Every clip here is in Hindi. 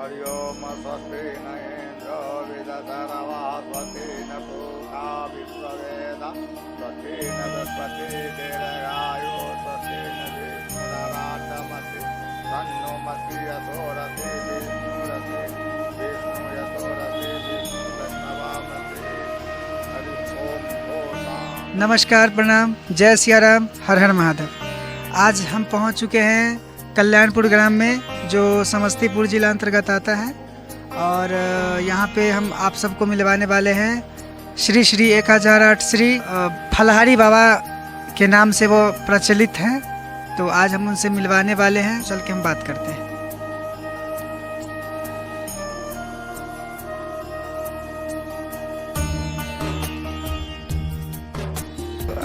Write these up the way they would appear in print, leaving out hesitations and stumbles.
हरि ओम स्वस्ति न इंद्रो विदधर्वा स्वस्ति न पूषा विश्ववेदा स्वस्ति न बृहस्पति दीर्घायु स्वस्ति न विष्णुराटमसि तन्नोमसि यशोरसि विष्णुरसि विष्णु यशोरसि विष्णुरत्नवामसि हरि ओम ओम। नमस्कार, प्रणाम, जय सिया राम, हर हर महादेव। आज हम पहुंच चुके हैं कल्याणपुर ग्राम में, जो समस्तीपुर जिला अंतर्गत आता है। और यहाँ पे हम आप सबको मिलवाने वाले हैं श्री श्री 1008 श्री फलहारी बाबा के नाम से वो प्रचलित हैं। तो आज हम उनसे मिलवाने वाले हैं, चल के हम बात करते हैं।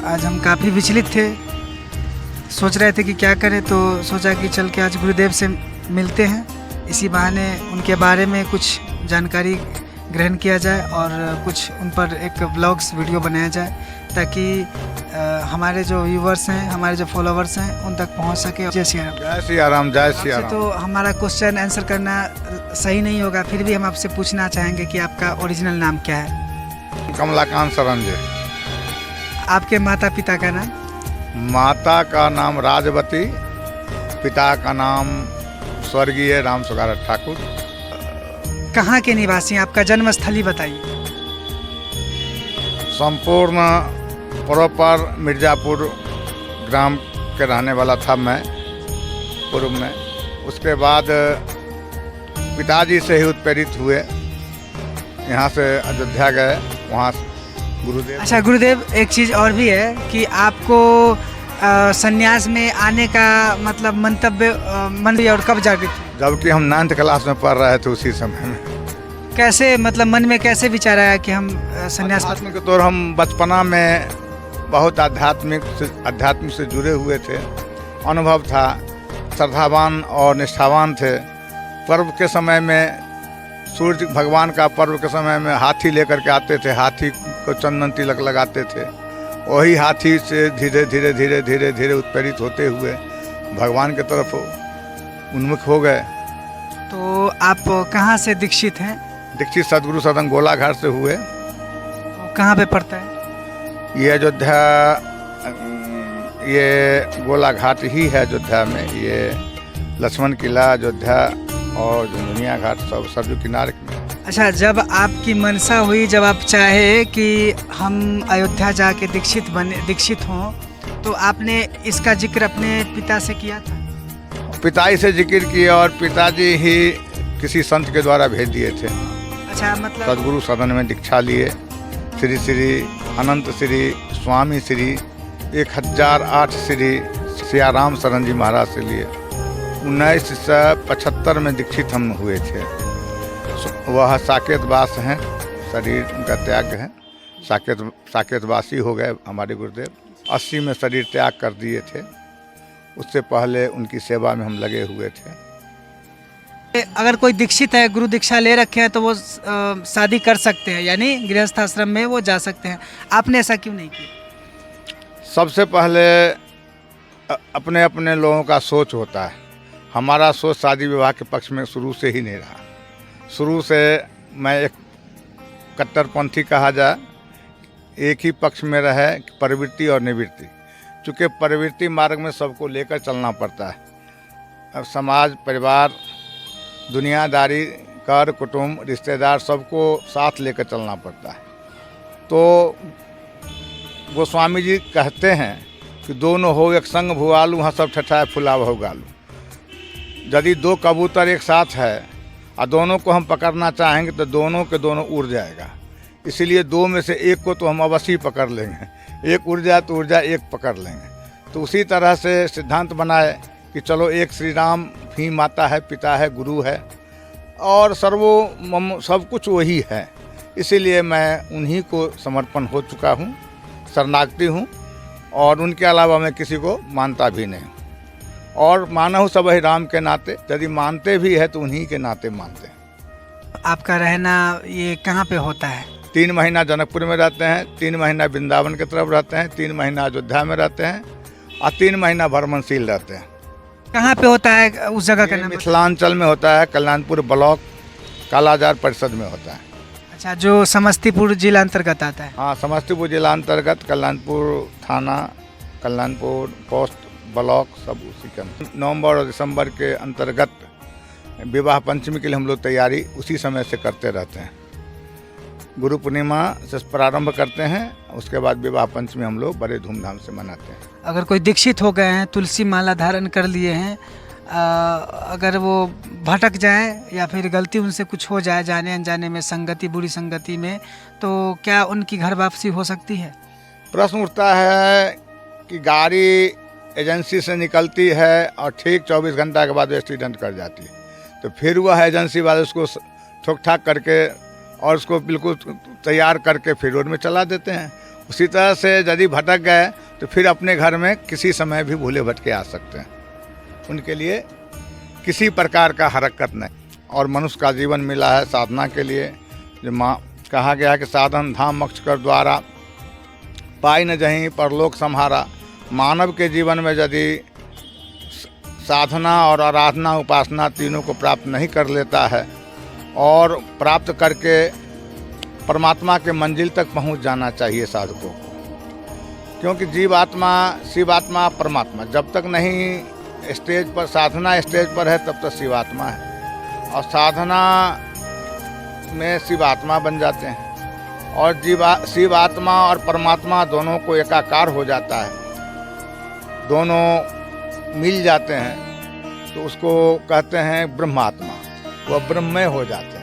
आज हम काफ़ी विचलित थे, सोच रहे थे कि क्या करें, तो सोचा कि चल के आज गुरुदेव से मिलते हैं। इसी बहाने उनके बारे में कुछ जानकारी ग्रहण किया जाए और कुछ उन पर एक व्लॉग्स वीडियो बनाया जाए, ताकि हमारे जो व्यूवर्स हैं, हमारे जो फॉलोवर्स हैं, उन तक पहुंच सके। जय सिया राम। जय सिया राम, जय सिया राम। तो हमारा क्वेश्चन आंसर करना सही नहीं होगा, फिर भी हम आपसे पूछना चाहेंगे कि आपका ओरिजिनल नाम क्या है? कमलाकांत शरण जी। आपके माता पिता का नाम? माता का नाम राजवती, पिता का नाम स्वर्गीय राम सुगारत ठाकुर। कहाँ के निवासी हैं? आपका जन्म स्थली बताइए। संपूर्ण प्रॉपर मिर्ज़ापुर ग्राम के रहने वाला था मैं पूर्व में। उसके बाद पिताजी से ही उत्प्रेरित हुए, यहाँ से अयोध्या गए, वहाँ गुरुदेव। अच्छा गुरुदेव, एक चीज़ और भी है कि आपको संन्यास में आने का मतलब मंतव्य मन और कब जागृत? जबकि हम 9th क्लास में पढ़ रहे थे उसी समय में। कैसे, मतलब मन में कैसे विचार आया कि हम संन्यास? आध्यात्मिक तौर हम बचपना में बहुत आध्यात्मिक से जुड़े हुए थे, अनुभव था, श्रद्धावान और निष्ठावान थे। पर्व के समय में, सूर्य भगवान का पर्व के समय में हाथी लेकर के आते थे, हाथी को चंदन तिलक लगाते थे। वही हाथी से धीरे धीरे धीरे धीरे धीरे उत्प्रेरित होते हुए भगवान की तरफ उन्मुख हो गए। तो आप कहाँ से दीक्षित हैं? दीक्षित सदगुरु सदन गोलाघाट से हुए। तो कहाँ पे पड़ता है? ये अयोध्या, ये गोलाघाट ही है अयोध्या में। ये लक्ष्मण किला अयोध्या और दुनिया घाट सब सरयू किनारे में। अच्छा, जब आपकी मनसा हुई, जब आप चाहे कि हम अयोध्या जाके दीक्षित हों, तो आपने इसका जिक्र अपने पिता से किया था? पिताजी से जिक्र किया और पिताजी ही किसी संत के द्वारा भेज दिए थे। अच्छा, मतलब सदगुरु सदन में दीक्षा लिए। श्री श्री अनंत श्री स्वामी श्री 1008 श्री सियाराम शरण जी महाराज से लिए। 1975 में दीक्षित हम हुए थे। वह साकेतवास हैं, शरीर उनका त्याग है, साकेतवासी हो गए हमारे गुरुदेव। 80 में शरीर त्याग कर दिए थे। उससे पहले उनकी सेवा में हम लगे हुए थे। अगर कोई दीक्षित है, गुरु दीक्षा ले रखे हैं, तो वो शादी कर सकते हैं, यानी गृहस्थ आश्रम में वो जा सकते हैं। आपने ऐसा क्यों नहीं किया? सबसे पहले अपने अपने लोगों का सोच होता है। हमारा सोच शादी विवाह के पक्ष में शुरू से ही नहीं रहा। शुरू से मैं एक कट्टरपंथी कहा जाए, एक ही पक्ष में रहे, प्रवृत्ति और निवृत्ति। चूँकि प्रवृत्ति मार्ग में सबको लेकर चलना पड़ता है। अब समाज, परिवार, दुनियादारी, कर कुटुंब, रिश्तेदार, सबको साथ लेकर चलना पड़ता है। तो गोस्वामी जी कहते हैं कि दोनों हो एक संग भुआलू, हाँ सब ठठाए फुलाव हो गालू। यदि दो कबूतर एक साथ है और दोनों को हम पकड़ना चाहेंगे तो दोनों के दोनों उड़ जाएगा। इसलिए दो में से एक को तो हम अवश्य पकड़ लेंगे। एक उड़ जाए तो उड़ जाए, एक पकड़ लेंगे। तो उसी तरह से सिद्धांत बनाए कि चलो एक श्री राम ही माता है, पिता है, गुरु है और सब कुछ वही है। इसीलिए मैं उन्हीं को समर्पण हो चुका हूँ, शरणागति हूँ, और उनके अलावा मैं किसी को मानता भी नहीं। और माना हूँ सब ही राम के नाते, यदि मानते भी है तो उन्हीं के नाते मानते हैं। आपका रहना ये कहाँ पे होता है? 3 महीना जनकपुर में रहते हैं, 3 महीना वृंदावन की तरफ रहते हैं, 3 महीना अयोध्या में रहते हैं और 3 महीना भरमनशील रहते हैं। कहाँ पे होता है उस जगह का ये नाम? मिथिलांचल में होता है, कल्याणपुर ब्लॉक कालाजार परिषद में होता है। अच्छा, जो समस्तीपुर जिला अंतर्गत आता है। हाँ, समस्तीपुर जिला अंतर्गत कल्याणपुर थाना, कल्याणपुर पोस्ट ब्लॉक सब उसी के अंदर। नवंबर और दिसंबर के अंतर्गत विवाह पंचमी के लिए हम लोग तैयारी उसी समय से करते रहते हैं। गुरु पूर्णिमा से प्रारंभ करते हैं, उसके बाद विवाह पंचमी हम लोग बड़े धूमधाम से मनाते हैं। अगर कोई दीक्षित हो गए हैं, तुलसी माला धारण कर लिए हैं, अगर वो भटक जाए या फिर गलती उनसे कुछ हो जाए जाने अनजाने में, संगति बुरी संगति में, तो क्या उनकी घर वापसी हो सकती है? प्रश्न उठता है कि गाड़ी एजेंसी से निकलती है और ठीक 24 घंटा के बाद एक्सीडेंट कर जाती है, तो फिर वह एजेंसी वाले उसको ठोक ठाक करके और उसको बिल्कुल तैयार करके फिर रोड में चला देते हैं। उसी तरह से यदि भटक गए तो फिर अपने घर में किसी समय भी भूले भटके आ सकते हैं। उनके लिए किसी प्रकार का हरकत नहीं। और मनुष्य का जीवन मिला है साधना के लिए, जो कहा गया है कि साधन धाम मोक्ष कर द्वारा पाई न जहीं परलोक सम्हारा। मानव के जीवन में यदि साधना और आराधना उपासना तीनों को प्राप्त नहीं कर लेता है और प्राप्त करके परमात्मा के मंजिल तक पहुंच जाना चाहिए साधकों को, क्योंकि जीवात्मा शिवात्मा परमात्मा जब तक नहीं स्टेज पर, साधना स्टेज पर है तब तक शिवात्मा है, और साधना में शिवात्मा बन जाते हैं और शिवात्मा और परमात्मा दोनों को एकाकार हो जाता है, दोनों मिल जाते हैं, तो उसको कहते हैं ब्रह्मात्मा, वह ब्रह्ममय हो जाते हैं।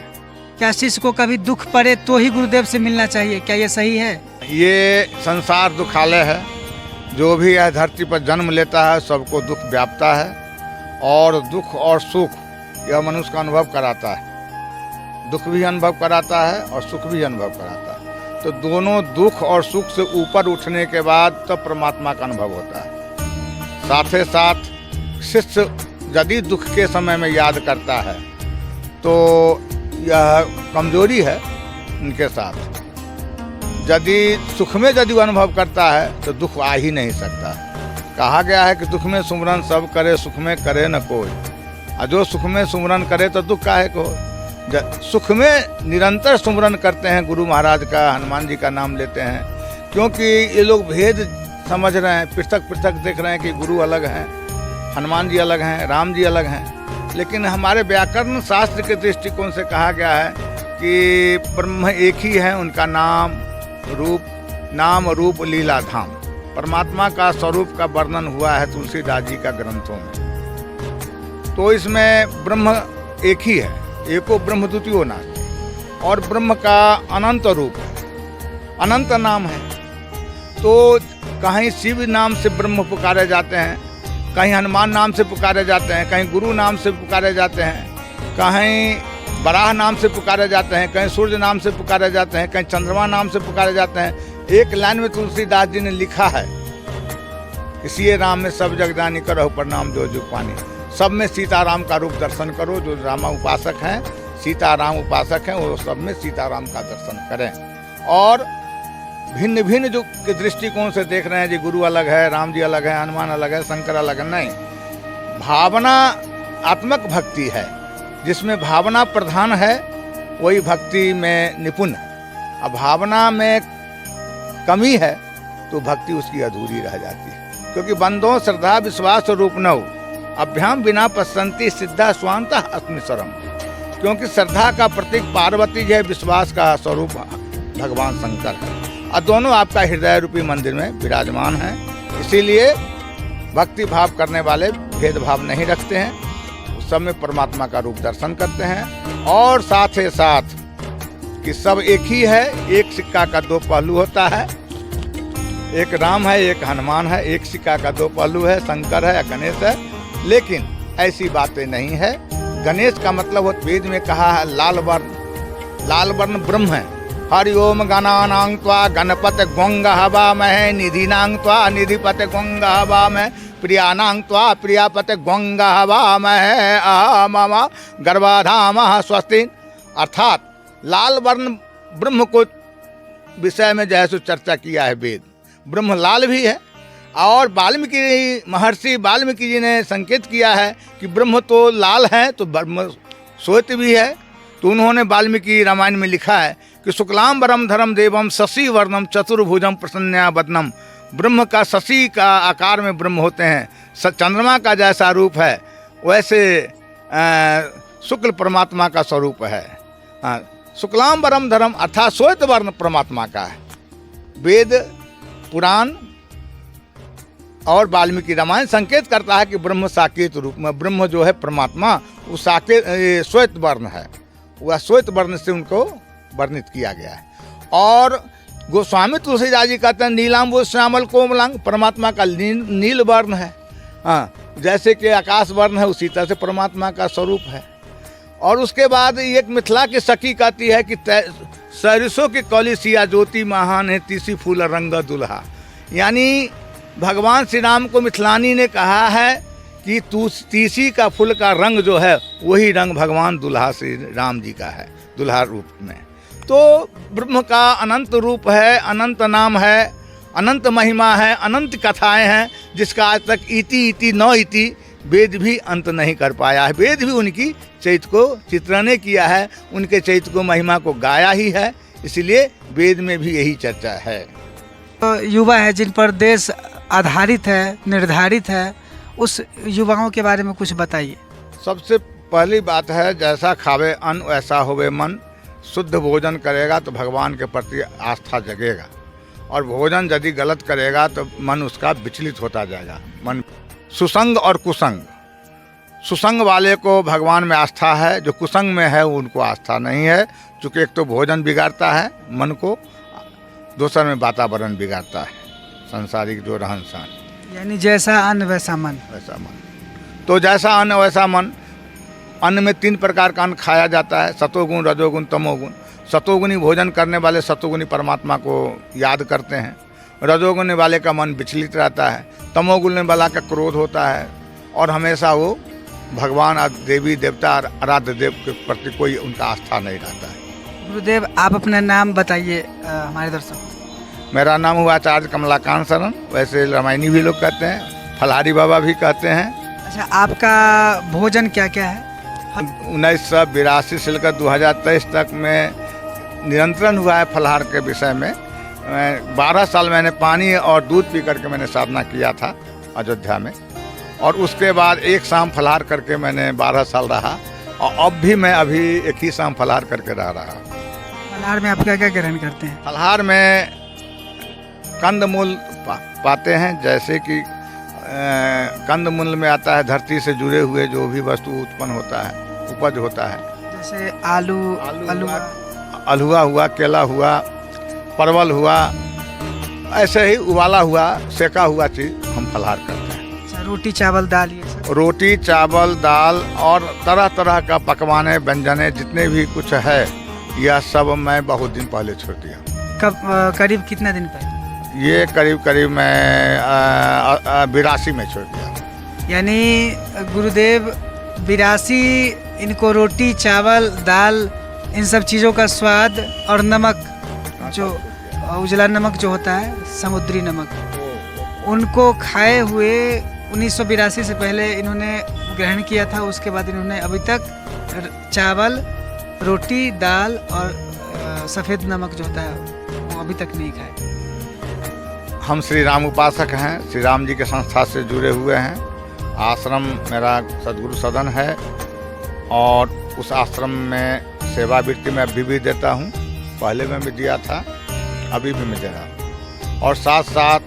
क्या शिष्य को कभी दुख पड़े तो ही गुरुदेव से मिलना चाहिए, क्या ये सही है? ये संसार दुखालय है, जो भी यह धरती पर जन्म लेता है सबको दुख व्यापता है, और दुख और सुख यह मनुष्य का अनुभव कराता है। दुख भी अनुभव कराता है और सुख भी अनुभव कराता है, तो दोनों दुख और सुख से ऊपर उठने के बाद तब परमात्मा का अनुभव होता है। साथ ही साथ शिष्य यदि दुख के समय में याद करता है तो यह कमजोरी है उनके साथ। यदि सुख में यदि वो अनुभव करता है तो दुख आ ही नहीं सकता। कहा गया है कि दुख में सुमरन सब करे, सुख में करे न कोई, और जो सुख में सुमरन करे तो दुख काहे को। सुख में निरंतर सुमरन करते हैं, गुरु महाराज का, हनुमान जी का नाम लेते हैं, क्योंकि ये लोग भेद समझ रहे हैं, पृथक पृथक देख रहे हैं कि गुरु अलग हैं, हनुमान जी अलग हैं, राम जी अलग हैं। लेकिन हमारे व्याकरण शास्त्र के दृष्टिकोण से कहा गया है कि ब्रह्म एक ही है, उनका नाम रूप लीला धाम। परमात्मा का स्वरूप का वर्णन हुआ है तुलसीदास जी का ग्रंथों में। तो इसमें ब्रह्म एक ही है, एको ब्रह्म द्वितीयो नास्ति, और ब्रह्म का अनंत रूप है, अनंत नाम है। तो कहीं शिव नाम से ब्रह्म पुकारे जाते हैं, कहीं हनुमान नाम से पुकारे जाते हैं, कहीं गुरु नाम से पुकारे जाते हैं, कहीं बराह नाम से पुकारे जाते हैं, कहीं सूर्य नाम से पुकारे जाते हैं, कहीं चंद्रमा नाम से पुकारे जाते हैं। एक लाइन में तुलसीदास जी ने लिखा है, इसी राम में सब जग जानी करो प्रणाम जो जुग पानी। सब में सीताराम का रूप दर्शन करो, जो रामा उपासक हैं, सीताराम उपासक हैं, वो सब में सीताराम का दर्शन करें। और भिन्न भिन्न जो के दृष्टिकोण से देख रहे हैं जी, गुरु अलग है, राम जी अलग है, हनुमान अलग है, शंकर अलग है, नहीं। भावना आत्मक भक्ति है, जिसमें भावना प्रधान है वही भक्ति में निपुण है। अब भावना में कमी है तो भक्ति उसकी अधूरी रह जाती है, क्योंकि बंदो श्रद्धा विश्वास रूप नौ अभ्याम बिना पसंती सिद्धा स्वांता अस्मिश्वरम। क्योंकि श्रद्धा का प्रतीक पार्वती है, विश्वास का स्वरूप भगवान शंकर है, और दोनों आपका हृदय रूपी मंदिर में विराजमान हैं। इसीलिए भक्ति भाव करने वाले भेदभाव नहीं रखते हैं, उस सब में परमात्मा का रूप दर्शन करते हैं। और साथ ही साथ कि सब एक ही है, एक सिक्का का दो पहलू होता है, एक राम है, एक हनुमान है, एक सिक्का का दो पहलू है, शंकर है या गणेश है। लेकिन ऐसी बातें नहीं है। गणेश का मतलब वेद में कहा है लाल वर्ण ब्रह्म है। हरि ओम गणानां त्वा गणपत गोंग हवामहे निधिनां त्वा निधिपत गोंग हवामहे प्रियानां त्वा प्रियापत गोंग हवामहे मम गर्भाधामः स्वस्ति। अर्थात लाल वर्ण ब्रह्म को विषय में जैसे चर्चा किया है वेद। ब्रह्म लाल भी है और वाल्मीकि महर्षि वाल्मीकि जी ने संकेत किया है कि ब्रह्म तो लाल है तो ब्रह्म श्वेत भी है। तो उन्होंने वाल्मीकि रामायण में लिखा है कि शुक्लाम वरम धरम देवम शशि वर्णम चतुर्भुजम प्रसन्या वदनम। ब्रह्म का शशि का आकार में ब्रह्म होते हैं, चंद्रमा का जैसा रूप है वैसे शुक्ल परमात्मा का स्वरूप है। शुक्लाम वरम धरम अर्थात श्वेत वर्ण परमात्मा का है। वेद पुराण और वाल्मीकि रामायण संकेत करता है कि ब्रह्म साकेत रूप में, ब्रह्म जो है परमात्मा वो साकेत श्वेत वर्ण है, वह श्वेत वर्ण से उनको वर्णित किया गया है। और गोस्वामी तुलसीदास जी कहते हैं नीलांबु श्यामल कोमलांग, परमात्मा का नील वर्ण है। हाँ, जैसे कि आकाश वर्ण है उसी तरह से परमात्मा का स्वरूप है। और उसके बाद एक मिथिला की सखी कहती है कि सरसों की कौली सिया ज्योति महान है तीसी फूल रंग दुल्हा। यानी भगवान श्री राम को मिथिलानी ने कहा है कि तीसी का फूल का रंग जो है वही रंग भगवान दुल्हा श्री राम जी का है, दुल्हा रूप में। तो ब्रह्म का अनंत रूप है, अनंत नाम है, अनंत महिमा है, अनंत कथाएं हैं, जिसका आज तक इति इति नौ इति वेद भी अंत नहीं कर पाया है। वेद भी उनकी चैत्र को चित्रण किया है, उनके चैत्र को महिमा को गाया ही है, इसलिए वेद में भी यही चर्चा है। तो युवा है जिन पर देश आधारित है, निर्धारित है, उस युवाओं के बारे में कुछ बताइए। सबसे पहली बात है जैसा खावे अन्न वैसा होवे मन। शुद्ध भोजन करेगा तो भगवान के प्रति आस्था जगेगा, और भोजन यदि गलत करेगा तो मन उसका विचलित होता जाएगा। मन सुसंग और कुसंग, सुसंग वाले को भगवान में आस्था है, जो कुसंग में है उनको आस्था नहीं है। चूँकि एक तो भोजन बिगाड़ता है मन को, दूसरा में वातावरण बिगाड़ता है, संसारिक जो रहन सहन। यानी जैसा अन्न वैसा मन। वैसा मन, तो जैसा अन्न वैसा मन। अन्न में 3 प्रकार का अन्न खाया जाता है, सतोगुण रजोगुण तमोगुण। सतोगुणी भोजन करने वाले सतोगुणी परमात्मा को याद करते हैं, रजोगुण वाले का मन विचलित रहता है, तमोगुण वाला का क्रोध होता है, और हमेशा वो भगवान देवी देवता आराध्य देव के प्रति कोई उनका आस्था नहीं रहता है। गुरुदेव आप अपना नाम बताइए हमारे दर्शकों। मेरा नाम हुआ आचार्य कमलाकांत शरण, वैसे रामायणी भी लोग कहते हैं, फलाहारी बाबा भी कहते हैं। अच्छा, आपका भोजन क्या क्या है? 1982 से लेकर 2023 तक में निरंतरण हुआ है फलाहार के विषय में। 12 साल मैंने पानी और दूध पी करके मैंने साधना किया था अयोध्या में, और उसके बाद एक शाम फलाहार करके मैंने 12 साल रहा, और अब भी मैं अभी एक ही शाम फलाहार करके रह रहा। फलाहार में आप क्या क्या ग्रहण करते हैं? फलाहार में कंदमूल पाते हैं, जैसे कि कंदमूल में आता है धरती से जुड़े हुए जो भी वस्तु उत्पन्न होता है, उपज होता है, जैसे आलू अल्हुआ हुआ, केला हुआ, परवल हुआ, ऐसे ही उबाला हुआ, सेका हुआ चीज़ हम फलाहार करते हैं। अच्छा, रोटी चावल दाल ये सब? रोटी चावल दाल और तरह तरह का पकवाने व्यंजने जितने भी कुछ है, यह सब मैं बहुत दिन पहले छोड़ दिया। कब, करीब कितना दिन पहले? ये करीब मैं 82 में छोड़ दिया। यानी गुरुदेव 82 इनको रोटी चावल दाल इन सब चीज़ों का स्वाद और नमक, जो उजला नमक जो होता है, समुद्री नमक, उनको खाए हुए 1982 से पहले इन्होंने ग्रहण किया था। उसके बाद इन्होंने अभी तक चावल रोटी दाल और सफ़ेद नमक जो होता है वो अभी तक नहीं खाए। हम श्री राम उपासक हैं, श्री राम जी के संस्था से जुड़े हुए हैं। आश्रम मेरा सदगुरु सदन है, और उस आश्रम में सेवावृत्ति में अभी भी देता हूँ। पहले में भी दिया था, अभी भी मैं दे रहा हूँ। और साथ साथ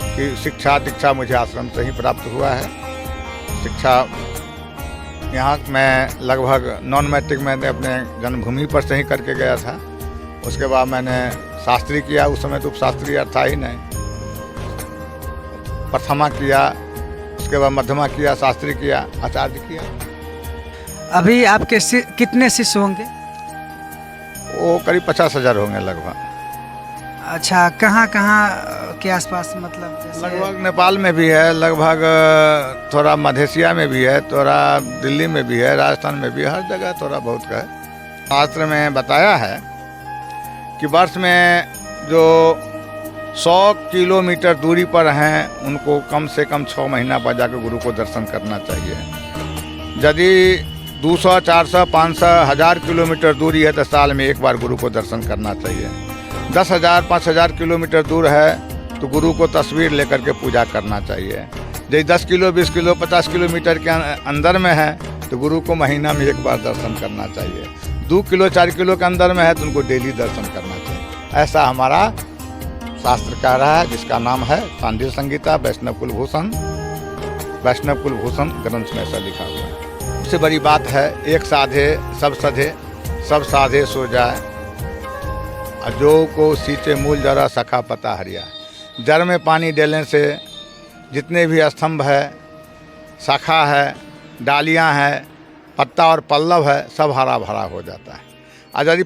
कि शिक्षा दीक्षा मुझे आश्रम से ही प्राप्त हुआ है। शिक्षा यहाँ मैं लगभग नॉन मैट्रिक मैंने अपने जन्मभूमि पर से ही करके गया था। उसके बाद मैंने शास्त्री किया, उस समय तो उपशास्त्री था ही नहीं। प्रथमा किया, उसके बाद मध्यमा किया, शास्त्री किया, आचार्य किया। अभी आपके कितने शिष्य होंगे? वो करीब 50,000 होंगे लगभग। अच्छा, कहाँ कहाँ के आसपास, मतलब जैसे? लगभग नेपाल में भी है, लगभग थोड़ा मधेसिया में भी है, थोड़ा दिल्ली में भी है, राजस्थान में भी है, हर जगह थोड़ा बहुत का है। शास्त्र में बताया है कि वर्ष में जो 100 किलोमीटर दूरी पर हैं, उनको कम से कम 6 महीना पर जाकर गुरु को दर्शन करना चाहिए। यदि 200, 400, 500, 1000 किलोमीटर दूरी है तो साल में एक बार गुरु को दर्शन करना चाहिए। 10,000, 5,000 किलोमीटर दूर है तो गुरु को तस्वीर लेकर के पूजा करना चाहिए। यदि 10 किलो, 20 किलो, 50 किलोमीटर के अंदर में है तो गुरु को महीना में एक बार दर्शन करना चाहिए। 2 किलो, 4 किलो के अंदर में है तो उनको डेली दर्शन करना चाहिए। ऐसा हमारा शास्त्र कह रहा है, जिसका नाम है शांडिल्य संहिता वैष्णव कुलभूषण। वैष्णव कुलभूषण ग्रंथ में ऐसा लिखा हुआ है। सबसे बड़ी बात है, एक साधे सब सधे, सब साधे सो जाए, जो को सींचे मूल जरा सखा पता हरिया। जड़ में पानी डालने से जितने भी स्तंभ है, शाखा है, डालियां हैं, पत्ता और पल्लव है, सब हरा भरा हो जाता है। और यदि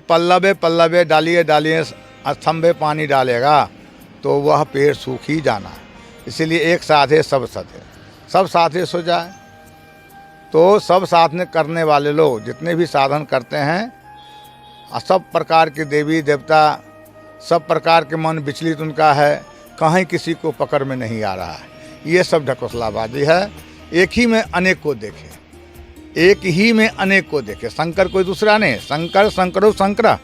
पल्लवे डालिए स्तंभे पानी डालेगा तो वह पेड़ सूख ही जाना है। इसीलिए एक साधे सब सधे, सब साधे सो जाए। तो सब साधन करने वाले लोग जितने भी साधन करते हैं, सब प्रकार के देवी देवता, सब प्रकार के मन विचलित उनका है, कहीं किसी को पकड़ में नहीं आ रहा है। ये सब ढकोसलाबाजी है। एक ही में अनेक को देखे, एक ही में अनेक को देखे। शंकर कोई दूसरा नहीं, शंकर शंकरो शंकरा।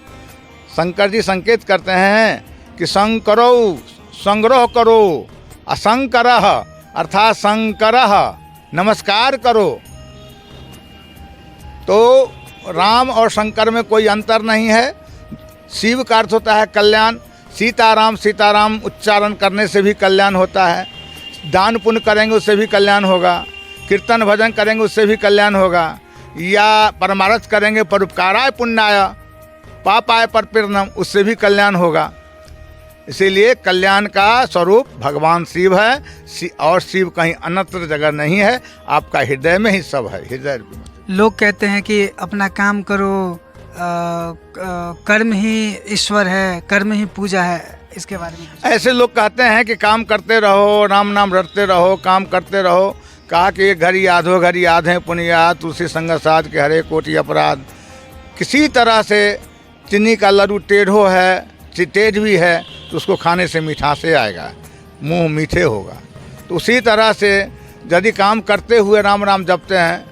शंकर जी संकेत करते हैं कि शंकरो संग्रह करो, असंकरः अर्थात शंकरः नमस्कार करो। तो राम और शंकर में कोई अंतर नहीं है। शिव का अर्थ होता है कल्याण। सीताराम सीताराम उच्चारण करने से भी कल्याण होता है। दान पुण्य करेंगे उससे भी कल्याण होगा। कीर्तन भजन करेंगे उससे भी कल्याण होगा। या परमार्थ करेंगे परोपकाराय पुण्याय पापाय परपीड़नम, उससे भी कल्याण होगा। इसीलिए कल्याण का स्वरूप भगवान शिव है, और शिव कहीं अन्यत्र जगह नहीं है, आपका हृदय में ही सब है। हृदय लोग कहते हैं कि अपना काम करो, कर्म ही ईश्वर है, कर्म ही पूजा है। इसके बारे में ऐसे लोग कहते हैं कि काम करते रहो, राम नाम रटते रहो, काम करते रहो। कहा कि घड़ी यादो घड़ी याद है पुनिया, तुलसी संग साध के हरे कोटि अपराध। किसी तरह से चीनी का लड्डू टेढ़ो है, तेज भी है, तो उसको खाने से मिठासे आएगा, मुंह मीठे होगा। तो उसी तरह से यदि काम करते हुए राम राम जपते हैं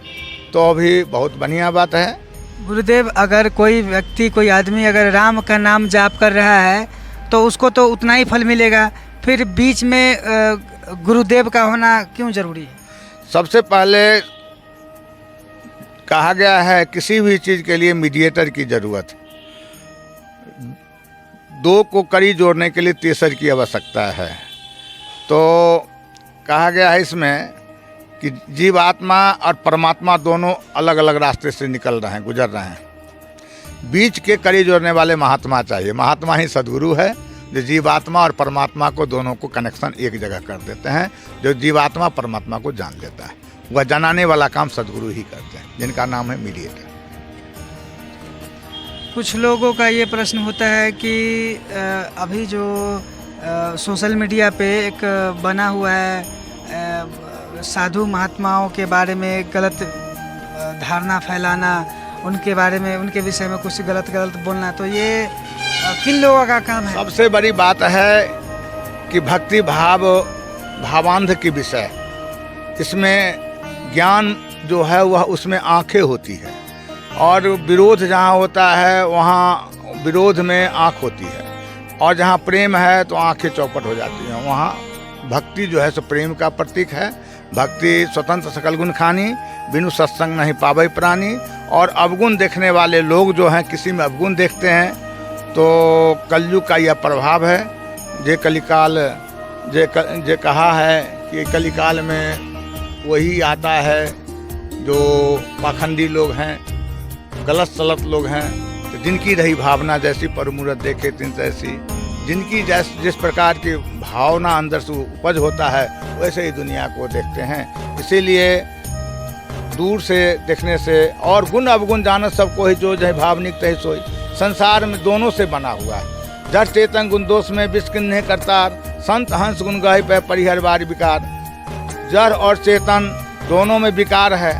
तो भी बहुत बढ़िया बात है। गुरुदेव, अगर कोई व्यक्ति, कोई आदमी अगर राम का नाम जाप कर रहा है तो उसको तो उतना ही फल मिलेगा, फिर बीच में गुरुदेव का होना क्यों जरूरी है? सबसे पहले कहा गया है किसी भी चीज़ के लिए मीडिएटर की ज़रूरत है। दो को कड़ी जोड़ने के लिए तीसर की आवश्यकता है। तो कहा गया है इसमें कि जीवात्मा और परमात्मा दोनों अलग अलग रास्ते से निकल रहे हैं, गुजर रहे हैं। बीच के कड़ी जोड़ने वाले महात्मा चाहिए। महात्मा ही सद्गुरु है, जो जीवात्मा और परमात्मा को दोनों को कनेक्शन एक जगह कर देते हैं। जो जीवात्मा परमात्मा को जान लेता है, वह जनाने वाला काम सद्गुरु ही करते हैं, जिनका नाम है मीडिएटर। कुछ लोगों का ये प्रश्न होता है कि अभी जो सोशल मीडिया पे एक बना हुआ है साधु महात्माओं के बारे में गलत धारणा फैलाना, उनके बारे में, उनके विषय में कुछ गलत बोलना, तो ये किन लोगों का काम है? सबसे बड़ी बात है कि भक्ति भाव भावांध की विषय, इसमें ज्ञान जो है वह उसमें आंखें होती है, और विरोध जहाँ होता है वहाँ विरोध में आँख होती है, और जहाँ प्रेम है तो आँखें चौपट हो जाती हैं। वहाँ भक्ति जो है सो प्रेम का प्रतीक है। भक्ति स्वतंत्र सकल गुण खानी, बिनु सत्संग नहीं पावै प्राणी। और अवगुण देखने वाले लोग जो हैं, किसी में अवगुण देखते हैं तो कलयुग का यह प्रभाव है। जे कलिकाल जे कहा है कि कलिकाल में वही आता है जो पाखंडी लोग हैं, गलत सलत लोग हैं। तो जिनकी रही भावना जैसी परमूरत देखे तिन तैसी, जिनकी जिस प्रकार की भावना अंदर से उपज होता है वैसे ही दुनिया को देखते हैं। इसीलिए दूर से देखने से, और गुण अवगुण जानत सबको ही जो जय भावनिक तय सोई। संसार में दोनों से बना हुआ है। जड़ चेतन गुण दोष में विस्किन्ह करतार, संत हंस गुण गाय पे परिहर बार विकार। जड़ और चेतन दोनों में विकार है।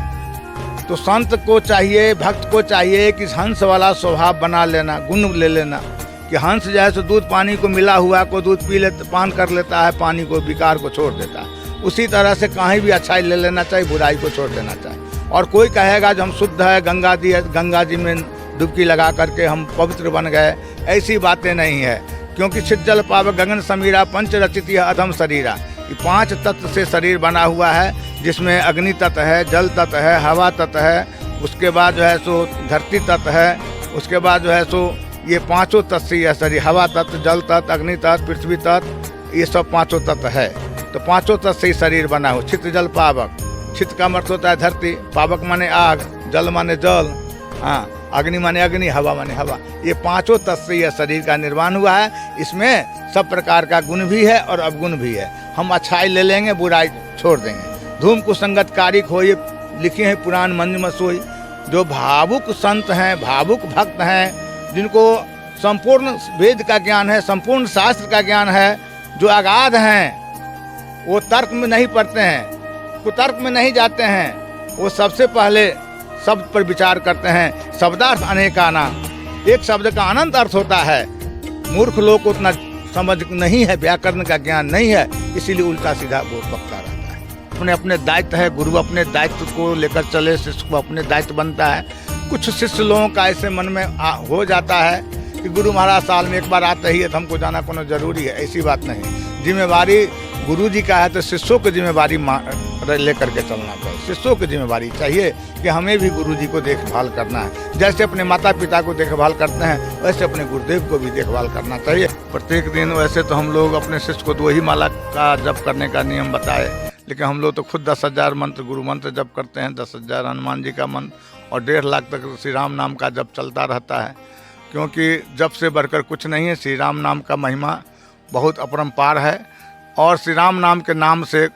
तो संत को चाहिए, भक्त को चाहिए कि हंस वाला स्वभाव बना लेना, गुण ले लेना, कि हंस जो है सो दूध पानी को मिला हुआ को दूध पी लेता, पान कर लेता है, पानी को विकार को छोड़ देता है। उसी तरह से कहीं भी अच्छाई ले लेना चाहिए, बुराई को छोड़ देना चाहिए। और कोई कहेगा जो हम शुद्ध है, गंगा जी में डुबकी लगा करके हम पवित्र बन गए, ऐसी बातें नहीं है। क्योंकि छित जल पावक गगन समीरा पंच रचित अधम शरीरा, ये 5 तत्व से शरीर बना हुआ है, जिसमें अग्नि तत्व है, जल तत्व है, हवा तत्व है, उसके बाद जो है सो धरती तत्व है, उसके बाद जो है सो ये 5 तत्व से यह शरीर, हवा तत्व, जल तत्व, अग्नि तत्व, पृथ्वी तत्व, ये सब 5 तत्व है। तो 5 तत्व से ही शरीर बना हो। छित जल पावक, छित का मतलब होता है धरती, पावक माने आग, जल माने जल, हाँ, अग्नि माने अग्नि, हवा माने हवा। ये 5 तत्व से यह शरीर का निर्माण हुआ है। इसमें सब प्रकार का गुण भी है और अवगुण भी है। हम अच्छाई ले लेंगे, बुराई छोड़ देंगे। धूम कुसंगत कारिक हो, ये लिखे हैं पुराण मंज में सोई। जो भावुक संत हैं, भावुक भक्त हैं, जिनको संपूर्ण वेद का ज्ञान है, संपूर्ण शास्त्र का ज्ञान है, जो अगाध हैं, वो तर्क में नहीं पढ़ते हैं, कुतर्क में नहीं जाते हैं। वो सबसे पहले शब्द पर विचार करते हैं। शब्दार्थ अनेका नाम, एक शब्द का अनंत अर्थ होता है। मूर्ख लोग को उतना समझ नहीं है, व्याकरण का ज्ञान नहीं है, इसीलिए उल्टा सीधा वो बकता रहता है। अपने अपने दायित्व है, गुरु अपने दायित्व को लेकर चले, शिष्य को अपने दायित्व बनता है। कुछ शिष्य लोगों का ऐसे मन में हो जाता है कि गुरु महाराज साल में एक बार आते ही है तो हमको जाना कोनो जरूरी है, ऐसी बात नहीं। जिम्मेवारी गुरु जी का है तो शिष्यों की जिम्मेवारी लेकर के चलना चाहिए। शिष्यों की जिम्मेवारी चाहिए कि हमें भी गुरु जी को देखभाल करना है। जैसे अपने माता पिता को देखभाल करते हैं, वैसे अपने गुरुदेव को भी देखभाल करना चाहिए। प्रत्येक दिन वैसे तो हम लोग अपने शिष्य को 2 ही माला का जप करने का नियम बताए, लेकिन हम लोग तो खुद 10,000 मंत्र गुरु मंत्र जप करते हैं, 10,000 हनुमान जी का मंत्र और 1.5 लाख तक श्री राम नाम का जप चलता रहता है। क्योंकि जप से बढ़कर कुछ नहीं है। श्री राम नाम का महिमा बहुत अपरंपार है और श्री राम नाम के नाम से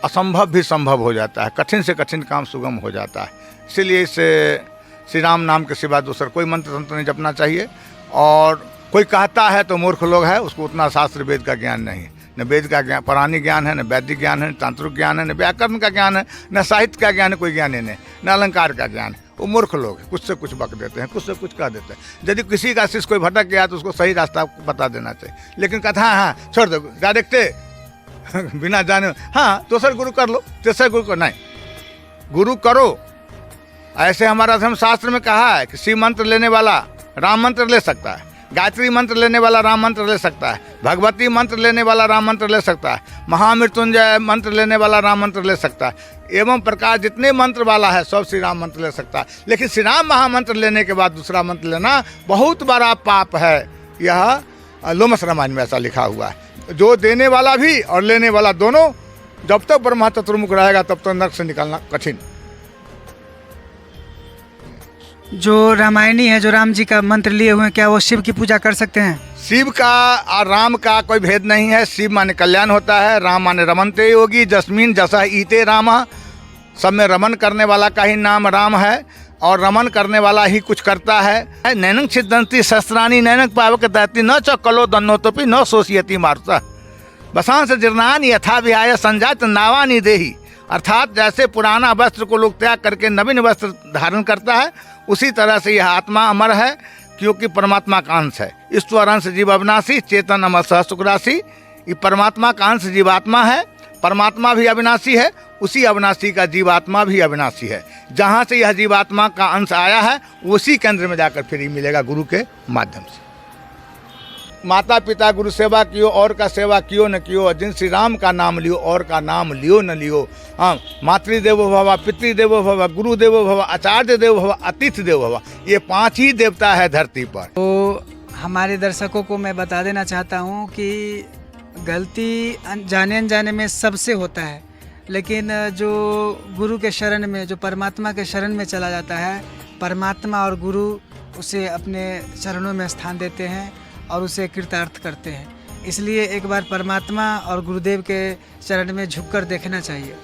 असंभव भी संभव हो जाता है, कठिन से कठिन काम सुगम हो जाता है। इसीलिए इसे श्री राम नाम के सिवा दूसरा कोई मंत्र तंत्र नहीं जपना चाहिए। और कोई कहता है तो मूर्ख लोग है, उसको उतना शास्त्र वेद का ज्ञान नहीं है। न वेद का ज्ञान पौराणिक ज्ञान है, न वैदिक ज्ञान है, न तांत्रिक ज्ञान है, न व्याकरण का ज्ञान है, न साहित्य का ज्ञान है, कोई ज्ञान ही नहीं, न अलंकार का ज्ञान है। वो मूर्ख लोग है, कुछ से कुछ बक देते हैं, कुछ से कुछ कह देते हैं। यदि किसी का शिष्य कोई भटक गया तो उसको सही रास्ता बता देना चाहिए। लेकिन कथा हाँ छोड़ दो, क्या देखते बिना जाने, हाँ दूसरा गुरु कर लो, तीसरा गुरु को नहीं, गुरु करो। ऐसे हमारा धर्मशास्त्र में कहा है कि शिव मंत्र लेने वाला राम मंत्र ले सकता है, गायत्री मंत्र लेने वाला राम मंत्र ले सकता है, भगवती मंत्र लेने वाला राम मंत्र ले सकता है, महामृत्युंजय मंत्र लेने वाला राम मंत्र ले सकता है। एवं प्रकार जितने मंत्र वाला है सब श्री राम मंत्र ले सकता है। लेकिन श्री राम महामंत्र लेने के बाद दूसरा मंत्र लेना बहुत बड़ा पाप है। यह लोमस रामायण में ऐसा लिखा हुआ है। जो देने वाला भी और लेने वाला दोनों जब तक ब्रह्मा चतुर्मुख रहेगा तब तक नरक से निकलना कठिन। जो रामायणी है, जो राम जी का मंत्र लिए हुए हैं, क्या वो शिव की पूजा कर सकते हैं? शिव का और राम का कोई भेद नहीं है। शिव माने कल्याण होता है, राम माने रमनते योगी, जस्मिन जसा ईते रामा। सब में रमन करने वाला का ही नाम राम है और रमन करने वाला ही कुछ करता है। नैनंग छिदंती शस्त्राणी नैनंग पावक दहती न च कलो दन्नोतपि न शोषयति मारुतः बसांस जीर्णानि यथा विहाय संजात नावानि देहि। अर्थात जैसे पुराना वस्त्र को लोग त्याग करके नवीन वस्त्र धारण करता है, उसी तरह से यह आत्मा अमर है, क्योंकि परमात्मा का अंश है। ईश्वर अंश जीव अविनाशी, चेतन अमर सह सुख राशि। ये परमात्मा का अंश जीवात्मा है, परमात्मा भी अविनाशी है, उसी अविनाशी का जीवात्मा भी अविनाशी है। जहाँ से यह जीवात्मा का अंश आया है उसी केंद्र में जाकर फिर ही मिलेगा गुरु के माध्यम से। माता पिता गुरु सेवा कियो और का सेवा कियो न कियो, जिन श्री राम का नाम लियो और का नाम लियो न लियो। हाँ, मातृदेवो भव, पितृदेवो भव, गुरुदेवो भव, आचार्य देवो भव, अतिथि देवो भव। ये 5 ही देवता है धरती पर। तो हमारे दर्शकों को मैं बता देना चाहता हूँ कि गलती जाने अनजाने में सबसे होता है, लेकिन जो गुरु के शरण में, जो परमात्मा के शरण में चला जाता है, परमात्मा और गुरु उसे अपने चरणों में स्थान देते हैं और उसे कृतार्थ करते हैं। इसलिए एक बार परमात्मा और गुरुदेव के चरण में झुककर देखना चाहिए।